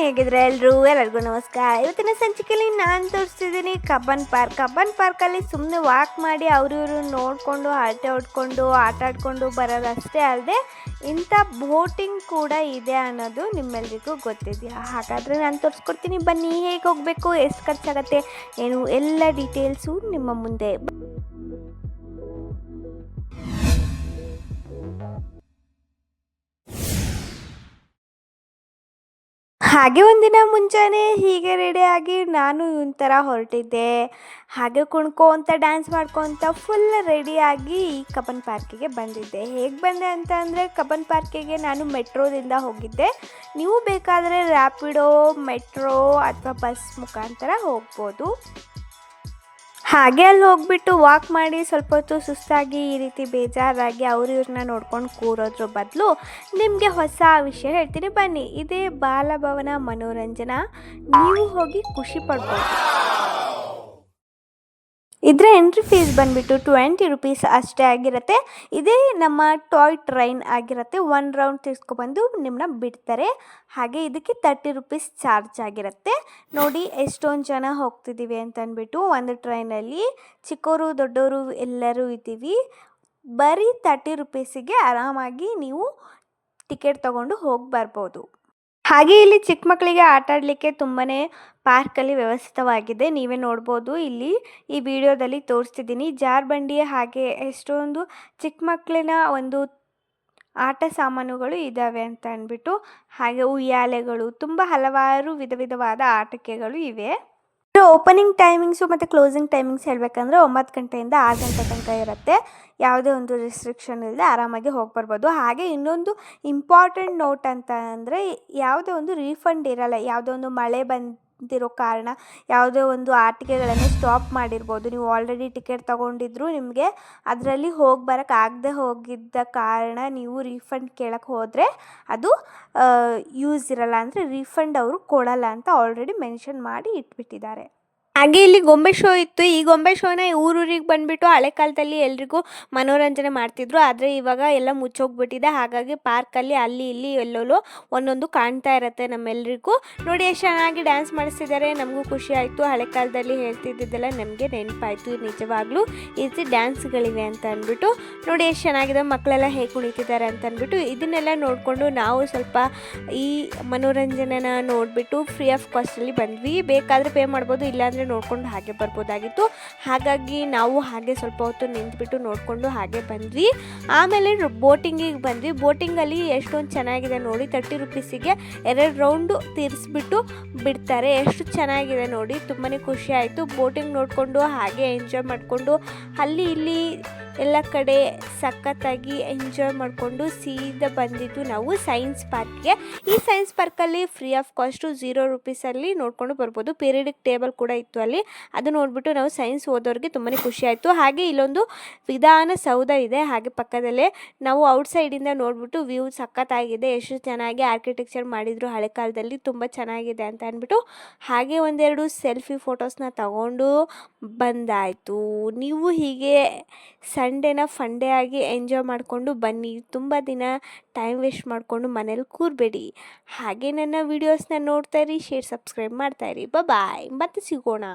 ಹೇಗಿದ್ರೆ ಎಲ್ಲರಿಗೂ ನಮಸ್ಕಾರ. ಇವತ್ತಿನ ಸಂಚಿಕೆಯಲ್ಲಿ ನಾನು ತೋರಿಸ್ತಿದ್ದೀನಿ ಕಬ್ಬನ್ ಪಾರ್ಕಲ್ಲಿ ಸುಮ್ಮನೆ ವಾಕ್ ಮಾಡಿ ಇವರು ನೋಡಿಕೊಂಡು ಹರಟೆ ಹೊಡ್ಕೊಂಡು ಆಟ ಆಡ್ಕೊಂಡು ಬರೋದಷ್ಟೇ ಅಲ್ಲದೆ ಇಂಥ ಬೋಟಿಂಗ್ ಕೂಡ ಇದೆ ಅನ್ನೋದು ನಿಮ್ಮೆಲ್ರಿಗೂ ಗೊತ್ತಿದೆಯಾ? ಹಾಗಾದರೆ ನಾನು ತೋರಿಸ್ಕೊಡ್ತೀನಿ, ಬನ್ನಿ. ಹೇಗೆ ಹೋಗಬೇಕು, ಎಷ್ಟು ಖರ್ಚಾಗತ್ತೆ, ಏನು ಎಲ್ಲ ಡೀಟೇಲ್ಸು ನಿಮ್ಮ ಮುಂದೆ. ಹಾಗೆ ಒಂದಿನ ಮುಂಚೆನೇ ಹೀಗೆ ರೆಡಿಯಾಗಿ ನಾನು ಒಂಥರ ಹೊರಟಿದ್ದೆ. ಹಾಗೆ ಕುಣ್ಕೊತ ಡ್ಯಾನ್ಸ್ ಮಾಡ್ಕೊತ ಫುಲ್ ರೆಡಿಯಾಗಿ ಈ ಕಬ್ಬನ್ ಪಾರ್ಕಿಗೆ ಬಂದಿದ್ದೆ. ಹೇಗೆ ಬಂದೆ ಅಂತ ಅಂದರೆ, ಕಬ್ಬನ್ ಪಾರ್ಕಿಗೆ ನಾನು ಮೆಟ್ರೋದಿಂದ ಹೋಗಿದ್ದೆ. ನೀವು ಬೇಕಾದರೆ ರ್ಯಾಪಿಡೋ, ಮೆಟ್ರೋ ಅಥವಾ ಬಸ್ ಮುಖಾಂತರ ಹೋಗ್ಬೋದು. ಹಾಗೆ ಅಲ್ಲಿ ಹೋಗ್ಬಿಟ್ಟು ವಾಕ್ ಮಾಡಿ ಸ್ವಲ್ಪ ಹೊತ್ತು ಸುಸ್ತಾಗಿ ಈ ರೀತಿ ಬೇಜಾರಾಗಿ ಇವ್ರನ್ನ ನೋಡ್ಕೊಂಡು ಕೂರೋದ್ರ ಬದಲು ನಿಮಗೆ ಹೊಸ ವಿಷಯ ಹೇಳ್ತೀನಿ, ಬನ್ನಿ. ಇದೇ ಬಾಲಭವನ ಮನೋರಂಜನಾ. ನೀವು ಹೋಗಿ ಖುಷಿ ಪಡ್ಬೋದು. ಇದರ ಎಂಟ್ರಿ ಫೀಸ್ ಬಂದುಬಿಟ್ಟು 20 ರೂಪೀಸ್ ಅಷ್ಟೇ ಆಗಿರುತ್ತೆ. ಇದೇ ನಮ್ಮ ಟಾಯ್ ಟ್ರೈನ್ ಆಗಿರುತ್ತೆ. 1 ರೌಂಡ್ ತಿರ್ಸ್ಕೊಬಂದು ನಿಮ್ಮನ್ನ ಬಿಡ್ತಾರೆ. ಹಾಗೆ ಇದಕ್ಕೆ 30 ರೂಪೀಸ್ ಚಾರ್ಜ್ ಆಗಿರುತ್ತೆ. ನೋಡಿ ಎಷ್ಟೊಂದು ಜನ ಹೋಗ್ತಿದ್ದೀವಿ ಅಂತ ಅಂದ್ಬಿಟ್ಟು. ಒಂದು ಟ್ರೈನಲ್ಲಿ ಚಿಕ್ಕವರು ದೊಡ್ಡವರು ಎಲ್ಲರೂ ಇದ್ದೀವಿ. ಬರೀ 30 ರೂಪೀಸಿಗೆ ಆರಾಮಾಗಿ ನೀವು ಟಿಕೆಟ್ ತೊಗೊಂಡು ಹೋಗಿ ಬರ್ಬೋದು. ಹಾಗೆ ಇಲ್ಲಿ ಚಿಕ್ಕ ಮಕ್ಕಳಿಗೆ ಆಟ ಆಡಲಿಕ್ಕೆ ತುಂಬಾ ಪಾರ್ಕಲ್ಲಿ ವ್ಯವಸ್ಥಿತವಾಗಿದೆ. ನೀವೇ ನೋಡ್ಬೋದು, ಇಲ್ಲಿ ಈ ವಿಡಿಯೋದಲ್ಲಿ ತೋರಿಸ್ತಿದ್ದೀನಿ. ಜಾರ್ಬಂಡಿ ಹಾಗೆ ಎಷ್ಟೊಂದು ಚಿಕ್ಕ ಮಕ್ಕಳಿನ ಒಂದು ಆಟ ಸಾಮಾನುಗಳು ಇದ್ದಾವೆ ಅಂತ ಅಂದ್ಬಿಟ್ಟು. ಹಾಗೆ ಉಯ್ಯಾಲೆಗಳು, ತುಂಬ ಹಲವಾರು ವಿಧವಾದ ಆಟಿಕೆಗಳು ಇವೆ. ಓಪನಿಂಗ್ ಟೈಮಿಂಗ್ಸು ಮತ್ತು ಕ್ಲೋಸಿಂಗ್ ಟೈಮಿಂಗ್ಸ್ ಹೇಳಬೇಕಂದ್ರೆ 9 ಗಂಟೆಯಿಂದ 6 ಗಂಟೆ ತನಕ ಇರುತ್ತೆ. ಯಾವುದೇ ಒಂದು ರೆಸ್ಟ್ರಿಕ್ಷನ್ ಇಲ್ಲದೆ ಆರಾಮಾಗಿ ಹೋಗಿ ಬರ್ಬೋದು. ಹಾಗೆ ಇನ್ನೊಂದು ಇಂಪಾರ್ಟೆಂಟ್ ನೋಟ್ ಅಂತ ಅಂದರೆ, ಯಾವುದೇ ಒಂದು ರೀಫಂಡ್ ಇರಲ್ಲ. ಯಾವುದೋ ಒಂದು ಮಳೆ ಬಂದಿರೋ ಕಾರಣ ಯಾವುದೇ ಒಂದು ಆಟಿಕೆಗಳನ್ನು ಸ್ಟಾಪ್ ಮಾಡಿರ್ಬೋದು. ನೀವು ಆಲ್ರೆಡಿ ಟಿಕೆಟ್ ತೊಗೊಂಡಿದ್ರು, ನಿಮಗೆ ಅದರಲ್ಲಿ ಹೋಗಿ ಬರೋಕ್ಕೆ ಆಗದೆ ಹೋಗಿದ್ದ ಕಾರಣ ನೀವು ರೀಫಂಡ್ ಕೇಳಕ್ಕೆ ಹೋದರೆ ಅದು ಯೂಸ್ ಇರಲ್ಲ, ಅಂದರೆ ರೀಫಂಡ್ ಅವರು ಕೊಡಲ್ಲ ಅಂತ ಆಲ್ರೆಡಿ ಮೆನ್ಷನ್ ಮಾಡಿ ಇಟ್ಬಿಟ್ಟಿದ್ದಾರೆ. ಹಾಗೆ ಇಲ್ಲಿ ಗೊಂಬೆ ಶೋ ಇತ್ತು. ಈ ಗೊಂಬೆ ಶೋನ ಊರೂರಿಗೆ ಬಂದುಬಿಟ್ಟು ಹಳೆ ಕಾಲದಲ್ಲಿ ಎಲ್ರಿಗೂ ಮನೋರಂಜನೆ ಮಾಡ್ತಿದ್ರು. ಆದರೆ ಇವಾಗ ಎಲ್ಲ ಮುಚ್ಚೋಗ್ಬಿಟ್ಟಿದೆ. ಹಾಗಾಗಿ ಪಾರ್ಕಲ್ಲಿ ಅಲ್ಲಿ ಇಲ್ಲಿ ಎಲ್ಲೆಲ್ಲೋ ಒಂದೊಂದು ಕಾಣ್ತಾ ಇರುತ್ತೆ ನಮ್ಮೆಲ್ರಿಗೂ. ನೋಡಿ ಎಷ್ಟು ಚೆನ್ನಾಗಿ ಡ್ಯಾನ್ಸ್ ಮಾಡಿಸ್ತಿದ್ದಾರೆ. ನಮಗೂ ಖುಷಿ ಆಯಿತು. ಹಳೆ ಕಾಲದಲ್ಲಿ ಹೇಳ್ತಿದ್ದೆಲ್ಲ ನಮಗೆ ನೆನಪಾಯಿತು. ನಿಜವಾಗ್ಲೂ ಈ ರೀತಿ ಡ್ಯಾನ್ಸ್ಗಳಿವೆ ಅಂತ ಅಂದ್ಬಿಟ್ಟು. ನೋಡಿ ಎಷ್ಟು ಚೆನ್ನಾಗಿದೆ, ಮಕ್ಕಳೆಲ್ಲ ಹೇಗೆ ಕುಣಿತಿದ್ದಾರೆ ಅಂತ ಅಂದ್ಬಿಟ್ಟು. ಇದನ್ನೆಲ್ಲ ನೋಡಿಕೊಂಡು ನಾವು ಸ್ವಲ್ಪ ಈ ಮನೋರಂಜನೆನ ನೋಡಿಬಿಟ್ಟು ಫ್ರೀ ಆಫ್ ಕಾಸ್ಟಲ್ಲಿ ಬಂದ್ವಿ. ಬೇಕಾದರೆ ಪೇ ಮಾಡ್ಬೋದು, ಇಲ್ಲಾಂದರೆ ನೋಡ್ಕೊಂಡು ಹಾಗೆ ಬರ್ಬೋದಾಗಿತ್ತು. ಹಾಗಾಗಿ ನಾವು ಹಾಗೆ ಸ್ವಲ್ಪ ಹೊತ್ತು ನಿಂತ್ಬಿಟ್ಟು ನೋಡಿಕೊಂಡು ಹಾಗೆ ಬಂದ್ವಿ. ಆಮೇಲೆ ಬೋಟಿಂಗಿಗೆ ಬಂದ್ವಿ. ಬೋಟಿಂಗಲ್ಲಿ ಎಷ್ಟೊಂದು ಚೆನ್ನಾಗಿದೆ ನೋಡಿ. 30 ರೂಪೀಸಿಗೆ 2 ರೌಂಡು ತಿರ್ಸ್ಬಿಟ್ಟು ಬಿಡ್ತಾರೆ. ಎಷ್ಟು ಚೆನ್ನಾಗಿದೆ ನೋಡಿ, ತುಂಬಾ ಖುಷಿ ಆಯಿತು. ಬೋಟಿಂಗ್ ನೋಡಿಕೊಂಡು ಹಾಗೆ ಎಂಜಾಯ್ ಮಾಡಿಕೊಂಡು ಅಲ್ಲಿ ಇಲ್ಲಿ ಎಲ್ಲ ಕಡೆ ಸಖತ್ತಾಗಿ ಎಂಜಾಯ್ ಮಾಡಿಕೊಂಡು ಸೀದಾ ಬಂದಿದ್ದು ನಾವು ಸೈನ್ಸ್ ಪಾರ್ಕ್ಗೆ. ಈ ಸೈನ್ಸ್ ಪಾರ್ಕಲ್ಲಿ ಫ್ರೀ ಆಫ್ ಕಾಸ್ಟು 0 ರೂಪೀಸಲ್ಲಿ ನೋಡಿಕೊಂಡು ಬರ್ಬೋದು. ಪೀರಿಯಡಿಕ್ ಟೇಬಲ್ ಕೂಡ ಇತ್ತು ಅಲ್ಲಿ. ಅದು ನೋಡಿಬಿಟ್ಟು ನಾವು ಸೈನ್ಸ್ ಓದೋರಿಗೆ ತುಂಬಾ ಖುಷಿ ಆಯಿತು. ಹಾಗೆ ಇಲ್ಲೊಂದು ವಿಧಾನಸೌಧ ಇದೆ. ಹಾಗೆ ಪಕ್ಕದಲ್ಲೇ ನಾವು ಔಟ್ಸೈಡಿಂದ ನೋಡಿಬಿಟ್ಟು ವ್ಯೂ ಸಖತ್ತಾಗಿದೆ. ಎಷ್ಟು ಚೆನ್ನಾಗಿ ಆರ್ಕಿಟೆಕ್ಚರ್ ಮಾಡಿದರು ಹಳೆ ಕಾಲದಲ್ಲಿ, ತುಂಬ ಚೆನ್ನಾಗಿದೆ ಅಂತ ಅಂದ್ಬಿಟ್ಟು ಹಾಗೆ ಒಂದೆರಡು ಸೆಲ್ಫಿ ಫೋಟೋಸ್ನ ತಗೊಂಡು ಬಂದಾಯಿತು. ನೀವು ಹೀಗೆ ಸಂಡೇನ ಫಂಡೇ ಆಗಿ ಎಂಜಾಯ್ ಮಾಡಿಕೊಂಡು ಬನ್ನಿ. ತುಂಬ ದಿನ ಟೈಮ್ ವೇಸ್ಟ್ ಮಾಡಿಕೊಂಡು ಮನೇಲಿ ಕೂರಬೇಡಿ. ಹಾಗೆ ನನ್ನ ವೀಡಿಯೋಸ್ನ ನೋಡ್ತಾಯಿರಿ, ಸಬ್ಸ್ಕ್ರೈಬ್ ಮಾಡ್ತಾಯಿರಿ. ಬಾಯ್, ಮತ್ತೆ ಸಿಗೋಣ.